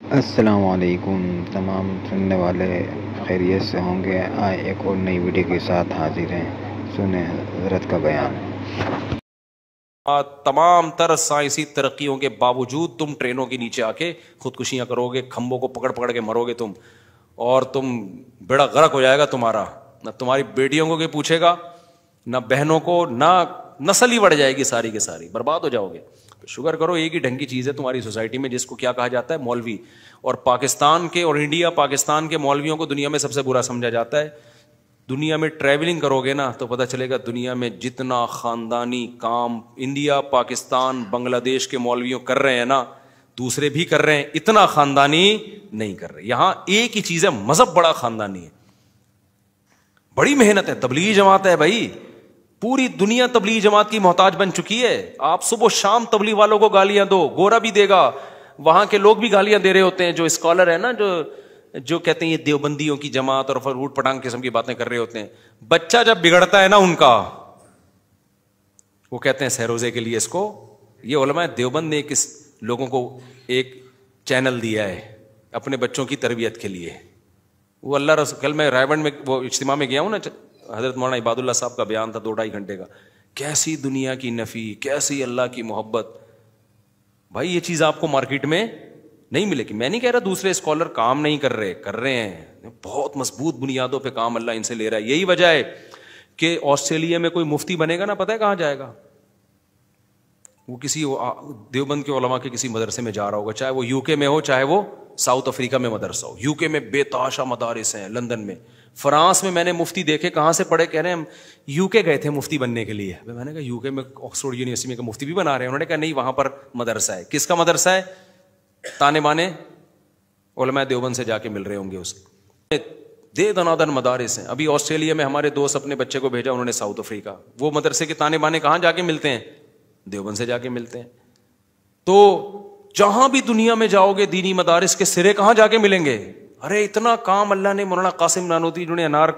السلام علیکم تمام سننے والے، خیریت سے ہوں گے؟ آئے ایک اور نئی ویڈیو کے ساتھ حاضر ہیں، سنیں حضرت کا بیان۔ تمام تر سائنسی ترقیوں کے باوجود تم ٹرینوں کے نیچے آ کے خودکشیاں کرو گے، کھمبوں کو پکڑ پکڑ کے مرو گے تم، اور تم بیڑا غرق ہو جائے گا تمہارا، نہ تمہاری بیٹیوں کو کوئی پوچھے گا، نہ بہنوں کو، نہ نسل ہی بڑھ جائے گی، ساری کی ساری برباد ہو جاؤ گے۔ شکر کرو ایک ہی ڈھنگ کی چیز ہے تمہاری سوسائٹی میں، جس کو کیا کہا جاتا ہے؟ مولوی۔ اور پاکستان کے اور انڈیا پاکستان کے مولویوں کو دنیا میں سب سے برا سمجھا جاتا ہے۔ دنیا میں ٹریولنگ کرو گے نا تو پتہ چلے گا دنیا میں جتنا خاندانی کام انڈیا پاکستان بنگلہ دیش کے مولویوں کر رہے ہیں نا، دوسرے بھی کر رہے ہیں، اتنا خاندانی نہیں کر رہے۔ یہاں ایک ہی چیز ہے، مذہب بڑا خاندانی ہے، بڑی محنت ہے، تبلیغی جماعت ہے بھائی، پوری دنیا تبلیغی جماعت کی محتاج بن چکی ہے۔ آپ صبح و شام تبلیغ والوں کو گالیاں دو، گورا بھی دے گا، وہاں کے لوگ بھی گالیاں دے رہے ہوتے ہیں، جو اسکالر ہے نا، جو کہتے ہیں یہ دیوبندیوں کی جماعت اور روٹ پٹانگ قسم کی باتیں کر رہے ہوتے ہیں۔ بچہ جب بگڑتا ہے نا ان کا، وہ کہتے ہیں سہروزے کے لیے اس کو، یہ علماء دیوبند نے کس لوگوں کو ایک چینل دیا ہے اپنے بچوں کی تربیت کے لیے۔ وہ اللہ رسول، کل میں رائے گنج میں وہ اجتماع میں گیا ہوں نا، حضرت مولانا عباد اللہ صاحب کا بیان تھا 2-2.5 گھنٹے کا، کیسی دنیا کی نفی، کیسی اللہ کی محبت۔ بھائی یہ چیز آپ کو مارکیٹ میں نہیں ملے گی۔ میں نہیں کہہ رہا دوسرے اسکالر کام نہیں کر رہے ہیں، بہت مضبوط بنیادوں پہ کام اللہ ان سے لے رہا ہے۔ یہی وجہ ہے کہ آسٹریلیا میں کوئی مفتی بنے گا نا، پتہ ہے کہاں جائے گا؟ وہ کسی دیوبند کے علماء کے کسی مدرسے میں جا رہا ہوگا، چاہے وہ یو کے میں ہو، چاہے وہ ساؤتھ افریقہ میں مدرسہ ہو۔ یو کے میں بے تحاشا مدارس ہیں، لندن میں، فرانس میں میں نے مفتی دیکھے، کہاں سے پڑھے، کہہ رہے ہیں ہم یو کے گئے تھے مفتی بننے کے لیے۔ میں نے کہا یو کے میں آکسفورڈ یونیورسٹی میں مفتی بھی بنا رہے ہیں؟ انہوں نے کہا نہیں، وہاں پر مدرسہ ہے۔ کس کا مدرسہ ہے؟ تانے بانے علماء دیوبند سے جا کے مل رہے ہوں گے، اس دے دنادن مدارس ہیں۔ ابھی آسٹریلیا میں ہمارے دوست اپنے بچے کو بھیجا انہوں نے ساؤتھ افریقہ، وہ مدرسے کے تانے بانے کہاں جا کے ملتے ہیں؟ دیوبند سے جا کے ملتے ہیں۔ تو جہاں بھی دنیا میں جاؤ گے دینی مدارس کے سرے کہاں جا کے ملیں گے؟ ارے اتنا کام اللہ نے مولانا قاسم نانوتوی جنہوں نے انار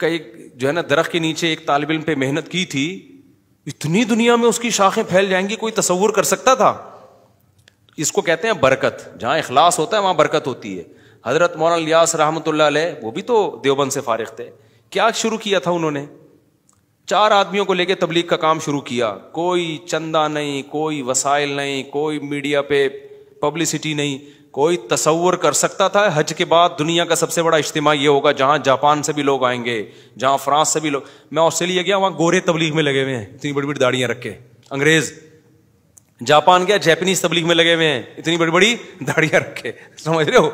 کا ایک جو ہے نا درخت کے نیچے ایک طالب علم پہ محنت کی تھی، اتنی دنیا میں اس کی شاخیں پھیل جائیں گی، کوئی تصور کر سکتا تھا؟ اس کو کہتے ہیں برکت، جہاں اخلاص ہوتا ہے وہاں برکت ہوتی ہے۔ حضرت مولانا الیاس رحمۃ اللہ علیہ وہ بھی تو دیوبند سے فارغ تھے، کیا شروع کیا تھا انہوں نے؟ 4 آدمیوں کو لے کے تبلیغ کا کام شروع کیا، کوئی چندہ نہیں، کوئی وسائل نہیں، کوئی میڈیا پہ پبلسٹی نہیں۔ کوئی تصور کر سکتا تھا حج کے بعد دنیا کا سب سے بڑا اجتماع یہ ہوگا جہاں جاپان سے بھی لوگ آئیں گے، جہاں فرانس سے بھی لوگ؟ میں آسٹریلیا گیا، وہاں گورے تبلیغ میں لگے ہوئے ہیں، اتنی بڑی بڑی داڑیاں رکھ کے، انگریز۔ جاپان گیا، جیپنیز تبلیغ میں لگے ہوئے ہیں، اتنی بڑی بڑی داڑیاں رکھ کے، سمجھ رہے ہو؟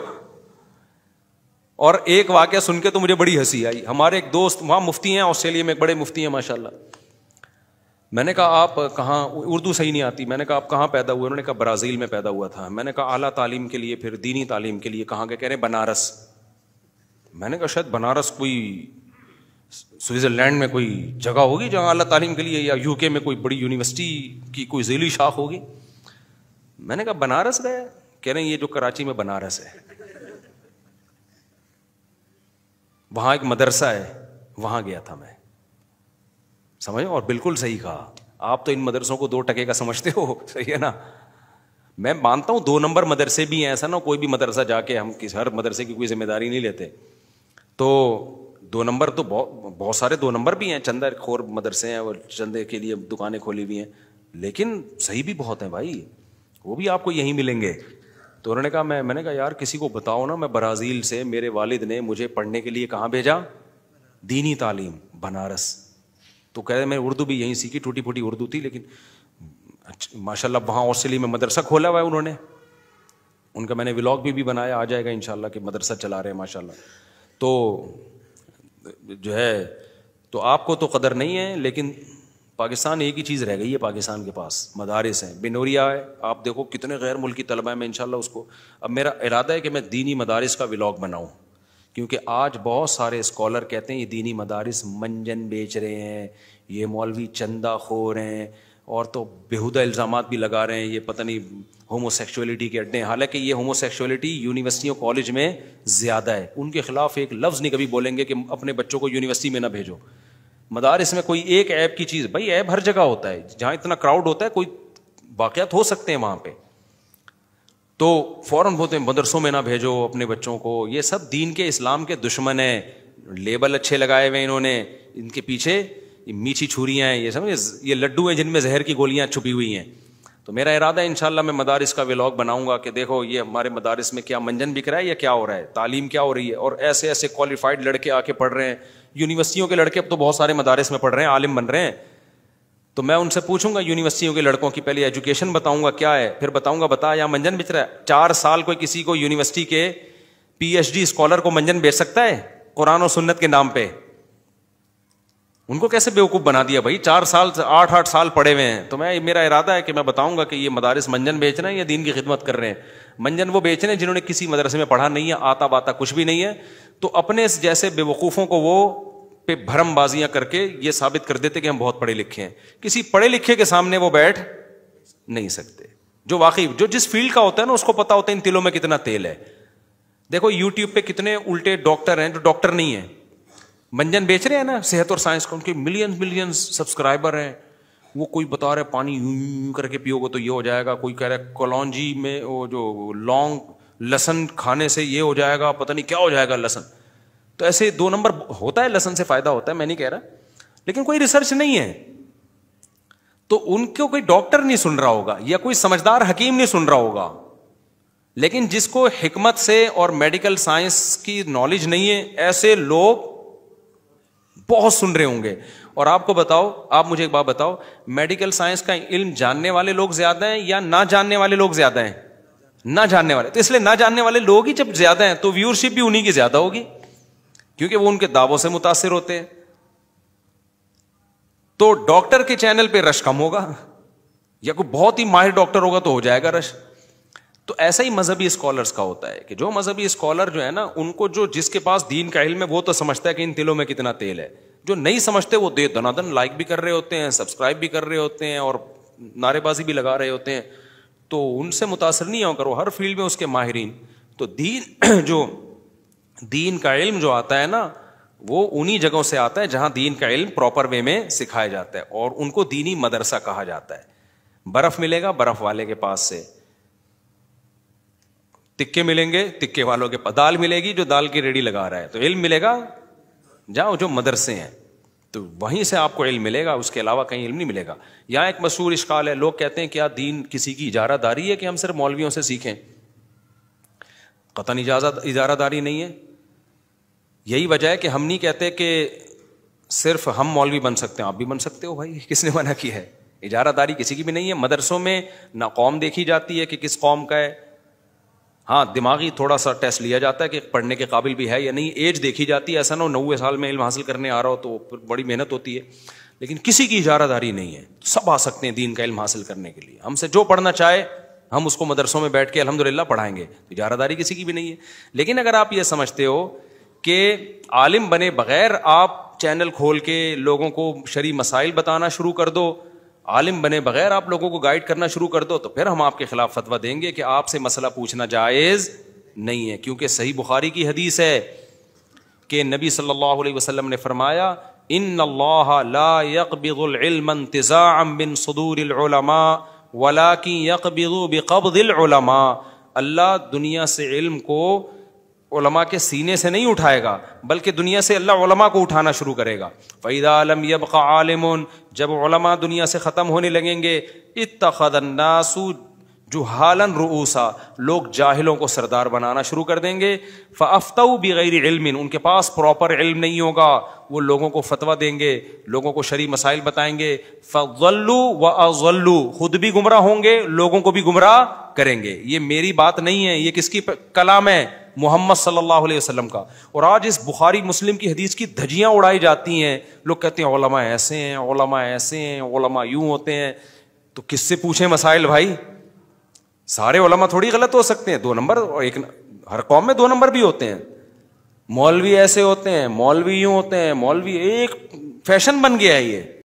اور ایک واقعہ سن کے تو مجھے بڑی ہنسی آئی۔ ہمارے ایک دوست وہاں مفتی ہیں، آسٹریلیا میں ایک بڑے مفتی ہیں ماشاءاللہ۔ میں نے کہا آپ کہاں، اردو صحیح نہیں آتی، میں نے کہا آپ کہاں پیدا ہوئے؟ انہوں نے کہا برازیل میں پیدا ہوا تھا۔ میں نے کہا اعلیٰ تعلیم کے لیے، پھر دینی تعلیم کے لیے کہاں گئے؟ کہہ رہے بنارس۔ میں نے کہا شاید بنارس کوئی سوئٹزرلینڈ میں کوئی جگہ ہوگی جہاں اعلیٰ تعلیم کے لیے، یا یو کے میں کوئی بڑی یونیورسٹی کی کوئی ذیلی شاخ ہوگی۔ میں نے کہا بنارس گئے؟ کہہ رہے ہیں یہ جو کراچی میں بنارس ہے، وہاں ایک مدرسہ ہے، وہاں گیا تھا میں۔ سمجھو؟ اور بالکل صحیح کہا۔ آپ تو ان مدرسوں کو 2 ٹکے کا سمجھتے ہو، صحیح ہے نا؟ میں مانتا ہوں 2 نمبر مدرسے بھی ہیں، ایسا نا کوئی بھی مدرسہ جا کے ہم ہر مدرسے کی کوئی ذمہ داری نہیں لیتے، تو 2 نمبر تو بہت سارے 2 نمبر بھی ہیں، چندہ خور مدرسے ہیں اور چندے کے لیے دکانیں کھولی ہوئی ہیں، لیکن صحیح بھی بہت ہیں بھائی، وہ بھی آپ کو یہیں ملیں گے۔ تو انہوں نے کہا میں نے کہا یار کسی کو بتاؤ نا، میں برازیل سے، میرے والد نے مجھے پڑھنے کے لیے کہاں بھیجا؟ دینی تعلیم، بنارس۔ تو کہہ رہے میں اردو بھی یہیں سیکھی، ٹوٹی پھوٹی اردو تھی، لیکن ماشاء اللہ وہاں آسٹریلیا میں مدرسہ کھولا ہوا ہے انہوں نے، ان کا میں نے ولاگ بھی بنایا، آ جائے گا انشاءاللہ، کہ مدرسہ چلا رہے ہیں ماشاء اللہ۔ تو جو ہے تو آپ کو تو قدر نہیں ہے، لیکن پاکستان ایک ہی چیز رہ گئی ہے پاکستان کے پاس، مدارس ہیں۔ بنوریا ہے، آپ دیکھو کتنے غیر ملکی طلبہ ہیں، میں انشاءاللہ اس کو، اب میرا ارادہ ہے کہ میں دینی مدارس کا ولاگ بناؤں، کیونکہ آج بہت سارے اسکالر کہتے ہیں یہ دینی مدارس منجن بیچ رہے ہیں، یہ مولوی چندہ خور ہیں، اور تو بیہودہ الزامات بھی لگا رہے ہیں، یہ پتہ نہیں ہومو سیکشولیٹی کے اڈے ہیں، حالانکہ یہ ہومو سیکشولیٹی یونیورسٹیوں کالج میں زیادہ ہے، ان کے خلاف ایک لفظ نہیں کبھی بولیں گے کہ اپنے بچوں کو یونیورسٹی میں نہ بھیجو۔ مدارس میں کوئی ایک عیب کی چیز، بھائی عیب ہر جگہ ہوتا ہے، جہاں اتنا کراؤڈ ہوتا ہے کوئی واقعات ہو سکتے ہیں وہاں پہ۔ تو فوراً بولتے ہیں مدرسوں میں نہ بھیجو اپنے بچوں کو. یہ سب دین کے اسلام کے دشمن ہیں. لیبل اچھے لگائے ہوئے انہوں نے, ان کے پیچھے میٹھی چھریاں ہیں, یہ سمجھے, یہ لڈو ہیں جن میں زہر کی گولیاں چھپی ہوئی ہیں. تو میرا ارادہ ہے انشاءاللہ میں مدارس کا ولاگ بناؤں گا کہ دیکھو یہ ہمارے مدارس میں کیا منجن بک رہا ہے یا کیا ہو رہا ہے, تعلیم کیا ہو رہی ہے. اور ایسے ایسے کوالیفائڈ لڑکے آ کے پڑھ رہے ہیں, یونیورسٹیوں کے لڑکے اب تو بہت سارے مدارس میں پڑھ رہے ہیں, عالم بن رہے ہیں. تو میں ان سے پوچھوں گا یونیورسٹیوں کے لڑکوں کی پہلے ایجوکیشن بتاؤں گا کیا ہے, پھر بتاؤں گا بتا یا منجن بیچ رہا ہے. 4 سال کوئی کسی کو یونیورسٹی کے PhD اسکالر کو منجن بیچ سکتا ہے قرآن و سنت کے نام پہ؟ ان کو کیسے بیوقوف بنا دیا بھائی, 4 سال 8 سال پڑھے ہوئے ہیں. تو میرا ارادہ ہے کہ میں بتاؤں گا کہ یہ مدارس منجن بیچ رہے ہیں یا دین کی خدمت کر رہے ہیں. منجن وہ بیچ رہے ہیں جنہوں نے کسی مدرسے میں پڑھا نہیں ہے, آتا باتا کچھ بھی نہیں ہے. تو اپنے جیسے بے وقوفوں کو وہ پہ بھرم بازیاں کر کے یہ ثابت کر دیتے کہ ہم بہت پڑھے لکھے ہیں. کسی پڑھے لکھے کے سامنے وہ بیٹھ نہیں سکتے. جو واقعی جو جس فیلڈ کا ہوتا ہے نا اس کو پتا ہوتا ہے ان تلوں میں کتنا تیل ہے. دیکھو یوٹیوب پہ کتنے الٹے ڈاکٹر ہیں جو ڈاکٹر نہیں ہیں, منجن بیچ رہے ہیں نا صحت اور سائنس کا, ان کے ملینز سبسکرائبر ہیں. وہ کوئی بتا رہے پانی یوں کر کے پیو گے تو یہ ہو جائے گا, کوئی کہہ رہا ہے کولونجی میں وہ جو لونگ لہسن کھانے سے یہ ہو جائے گا, پتہ نہیں کیا ہو جائے گا لہسن. تو ایسے 2 نمبر ہوتا ہے, لہسن سے فائدہ ہوتا ہے, میں نہیں کہہ رہا, لیکن کوئی ریسرچ نہیں ہے. تو ان کو کوئی ڈاکٹر نہیں سن رہا ہوگا یا کوئی سمجھدار حکیم نہیں سن رہا ہوگا, لیکن جس کو حکمت سے اور میڈیکل سائنس کی نالج نہیں ہے ایسے لوگ بہت سن رہے ہوں گے. اور آپ کو بتاؤ, آپ مجھے ایک بات بتاؤ, میڈیکل سائنس کا علم جاننے والے لوگ زیادہ ہیں یا نہ جاننے والے لوگ زیادہ ہیں؟ نہ جاننے والے. تو اس لیے نہ جاننے والے لوگ ہی جب زیادہ ہیں تو ویورشپ بھی انہی کی زیادہ ہوگی, کیونکہ وہ ان کے دعووں سے متاثر ہوتے ہیں. تو ڈاکٹر کے چینل پہ رش کم ہوگا, یا کوئی بہت ہی ماہر ڈاکٹر ہوگا تو ہو جائے گا رش. تو ایسا ہی مذہبی اسکالرس کا ہوتا ہے کہ جو مذہبی اسکالر جو ہے نا, ان کو جو جس کے پاس دین کا علم ہے وہ تو سمجھتا ہے کہ ان تلوں میں کتنا تیل ہے. جو نہیں سمجھتے وہ دنادن لائک بھی کر رہے ہوتے ہیں, سبسکرائب بھی کر رہے ہوتے ہیں اور نعرے بازی بھی لگا رہے ہوتے ہیں. تو ان سے متاثر نہیں ہو کرو, ہر فیلڈ میں اس کے ماہرین. تو دین کا علم جو آتا ہے نا وہ انہی جگہوں سے آتا ہے جہاں دین کا علم پراپر وے میں سکھایا جاتا ہے, اور ان کو دینی مدرسہ کہا جاتا ہے. برف ملے گا برف والے کے پاس سے, تکے ملیں گے تکے والوں کے پاس, دال ملے گی جو دال کی ریڑھی لگا رہا ہے. تو علم ملے گا جاؤ جو مدرسے ہیں تو وہیں سے آپ کو علم ملے گا, اس کے علاوہ کہیں علم نہیں ملے گا. یہاں ایک مشہور اشکال ہے, لوگ کہتے ہیں کیا دین کسی کی اجارہ داری ہے کہ ہم صرف مولویوں سے سیکھیں؟ قطعاً اجارہ داری نہیں ہے. یہی وجہ ہے کہ ہم نہیں کہتے کہ صرف ہم مولوی بن سکتے ہیں, آپ بھی بن سکتے ہو بھائی, کس نے منع کی ہے؟ اجارہ داری کسی کی بھی نہیں ہے. مدرسوں میں نہ قوم دیکھی جاتی ہے کہ کس قوم کا ہے, ہاں دماغی تھوڑا سا ٹیسٹ لیا جاتا ہے کہ پڑھنے کے قابل بھی ہے یا نہیں, ایج دیکھی جاتی ہے, ایسا نہ ہو 90 سال میں علم حاصل کرنے آ رہا ہو تو بڑی محنت ہوتی ہے. لیکن کسی کی اجارہ داری نہیں ہے, سب آ سکتے ہیں دین کا علم حاصل کرنے کے لیے. ہم سے جو پڑھنا چاہے ہم اس کو مدرسوں میں بیٹھ کے الحمدللہ پڑھائیں گے, اجارہ داری کسی کی بھی نہیں ہے. لیکن اگر آپ یہ سمجھتے ہو کہ عالم بنے بغیر آپ چینل کھول کے لوگوں کو شرعی مسائل بتانا شروع کر دو, عالم بنے بغیر آپ لوگوں کو گائیڈ کرنا شروع کر دو, تو پھر ہم آپ کے خلاف فتویٰ دیں گے کہ آپ سے مسئلہ پوچھنا جائز نہیں ہے. کیونکہ صحیح بخاری کی حدیث ہے کہ نبی صلی اللہ علیہ وسلم نے فرمایا ان اللہ لا يقبض العلم انتزاعا من صدور العلماء ولكن يقبض بقبض العلماء. اللہ دنیا سے علم کو علماء کے سینے سے نہیں اٹھائے گا بلکہ دنیا سے اللہ علماء کو اٹھانا شروع کرے گا. فَإِذَا لَمْ يَبْقَ عَالِمٌ, جب علماء دنیا سے ختم ہونے لگیں گے, اتَّخَذَ النَّاسُ جُهَالًا رُؤُوسًا, لوگ جاہلوں کو سردار بنانا شروع کر دیں گے. فَأَفْتَوْا بِغَيْرِ عِلْمٍ, ان کے پاس پراپر علم نہیں ہوگا, وہ لوگوں کو فتویٰ دیں گے, لوگوں کو شرعی مسائل بتائیں گے. فَضَلُّوا وَأَضَلُّوا, خود بھی گمراہ ہوں گے لوگوں کو بھی گمراہ کریں گے. یہ میری بات نہیں ہے, یہ کس کی کلام ہے؟ محمد صلی اللہ علیہ وسلم کا. اور آج اس بخاری مسلم کی حدیث کی دھجیاں اڑائی جاتی ہیں. لوگ کہتے ہیں علماء ایسے ہیں, علماء ایسے ہیں, علماء یوں ہوتے ہیں. تو کس سے پوچھیں مسائل بھائی؟ سارے علماء تھوڑی غلط ہو سکتے ہیں, 2 نمبر, اور ہر قوم میں 2 نمبر بھی ہوتے ہیں. مولوی ایسے ہوتے ہیں, مولوی یوں ہوتے ہیں, مولوی ایک فیشن بن گیا ہے یہ.